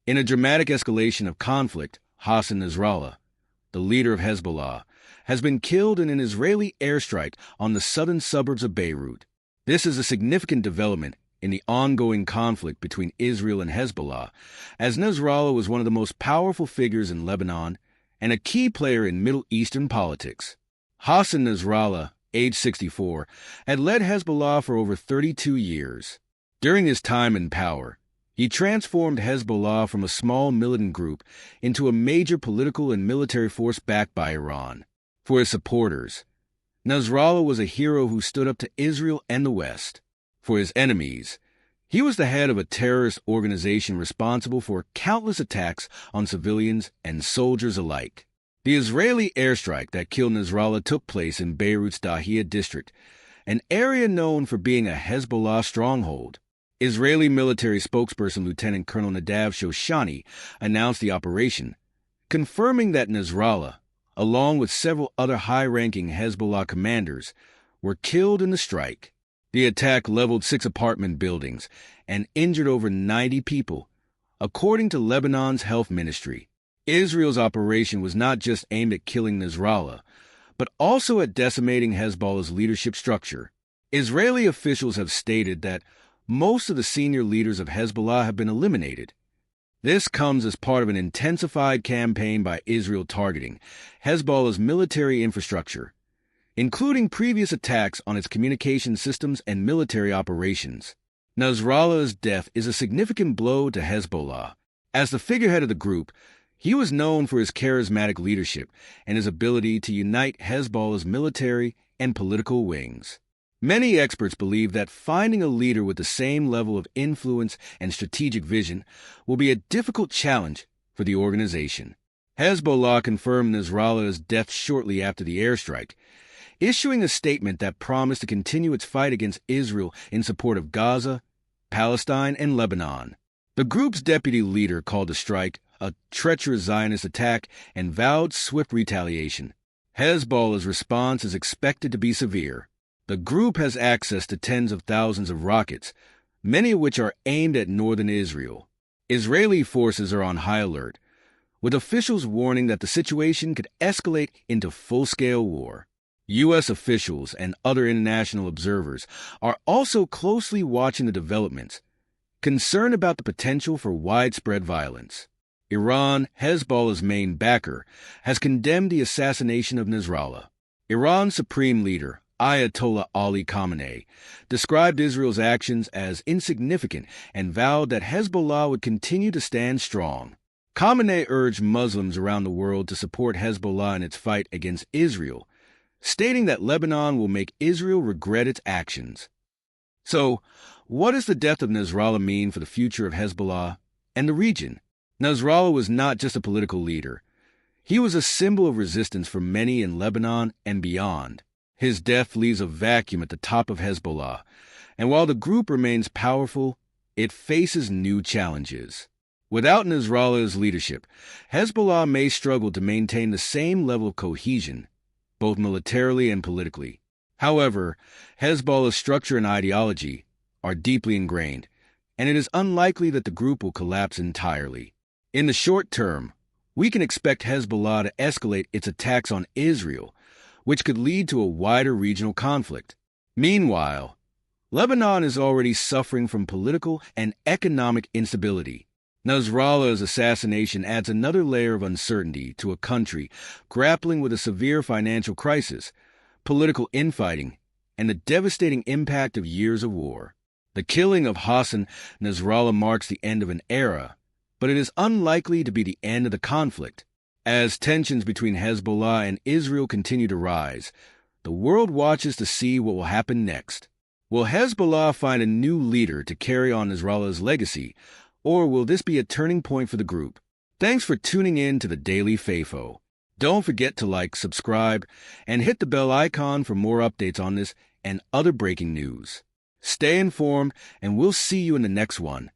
In a dramatic escalation of conflict, Hassan Nasrallah, the leader of Hezbollah, has been killed in an Israeli airstrike on the southern suburbs of Beirut. This is a significant development in the ongoing conflict between Israel and Hezbollah, as Nasrallah was one of the most powerful figures in Lebanon and a key player in Middle Eastern politics. Hassan Nasrallah, age 64, had led Hezbollah for over 32 years. During his time in power, he transformed Hezbollah from a small militant group into a major political and military force backed by Iran. For his supporters, Nasrallah was a hero who stood up to Israel and the West. For his enemies, he was the head of a terrorist organization responsible for countless attacks on civilians and soldiers alike. The Israeli airstrike that killed Nasrallah took place in Beirut's Dahiyeh district, an area known for being a Hezbollah stronghold. Israeli military spokesperson Lieutenant Colonel Nadav Shoshani announced the operation, confirming that Nasrallah, along with several other high-ranking Hezbollah commanders, were killed in the strike. The attack leveled 6 apartment buildings and injured over 90 people, according to Lebanon's health ministry. Israel's operation was not just aimed at killing Nasrallah, but also at decimating Hezbollah's leadership structure. Israeli officials have stated that most of the senior leaders of Hezbollah have been eliminated. This comes as part of an intensified campaign by Israel targeting Hezbollah's military infrastructure, including previous attacks on its communication systems and military operations. Nasrallah's death is a significant blow to Hezbollah. As the figurehead of the group, he was known for his charismatic leadership and his ability to unite Hezbollah's military and political wings. Many experts believe that finding a leader with the same level of influence and strategic vision will be a difficult challenge for the organization. Hezbollah confirmed Nasrallah's death shortly after the airstrike, issuing a statement that promised to continue its fight against Israel in support of Gaza, Palestine, and Lebanon. The group's deputy leader called the strike a treacherous Zionist attack and vowed swift retaliation. Hezbollah's response is expected to be severe. The group has access to tens of thousands of rockets, many of which are aimed at northern Israel. Israeli forces are on high alert, with officials warning that the situation could escalate into full-scale war. U.S. officials and other international observers are also closely watching the developments, concerned about the potential for widespread violence. Iran, Hezbollah's main backer, has condemned the assassination of Nasrallah. Iran's supreme leader, Ayatollah Ali Khamenei, described Israel's actions as insignificant and vowed that Hezbollah would continue to stand strong. Khamenei urged Muslims around the world to support Hezbollah in its fight against Israel, stating that Lebanon will make Israel regret its actions. So, what does the death of Nasrallah mean for the future of Hezbollah and the region? Nasrallah was not just a political leader. He was a symbol of resistance for many in Lebanon and beyond. His death leaves a vacuum at the top of Hezbollah, and while the group remains powerful, it faces new challenges. Without Nasrallah's leadership, Hezbollah may struggle to maintain the same level of cohesion, both militarily and politically. However, Hezbollah's structure and ideology are deeply ingrained, and it is unlikely that the group will collapse entirely. In the short term, we can expect Hezbollah to escalate its attacks on Israel, which could lead to a wider regional conflict. Meanwhile, Lebanon is already suffering from political and economic instability. Nasrallah's assassination adds another layer of uncertainty to a country grappling with a severe financial crisis, political infighting, and the devastating impact of years of war. The killing of Hassan Nasrallah marks the end of an era, but it is unlikely to be the end of the conflict. As tensions between Hezbollah and Israel continue to rise, the world watches to see what will happen next. Will Hezbollah find a new leader to carry on Nasrallah's legacy, or will this be a turning point for the group? Thanks for tuning in to the Daily FAFO. Don't forget to like, subscribe, and hit the bell icon for more updates on this and other breaking news. Stay informed, and we'll see you in the next one.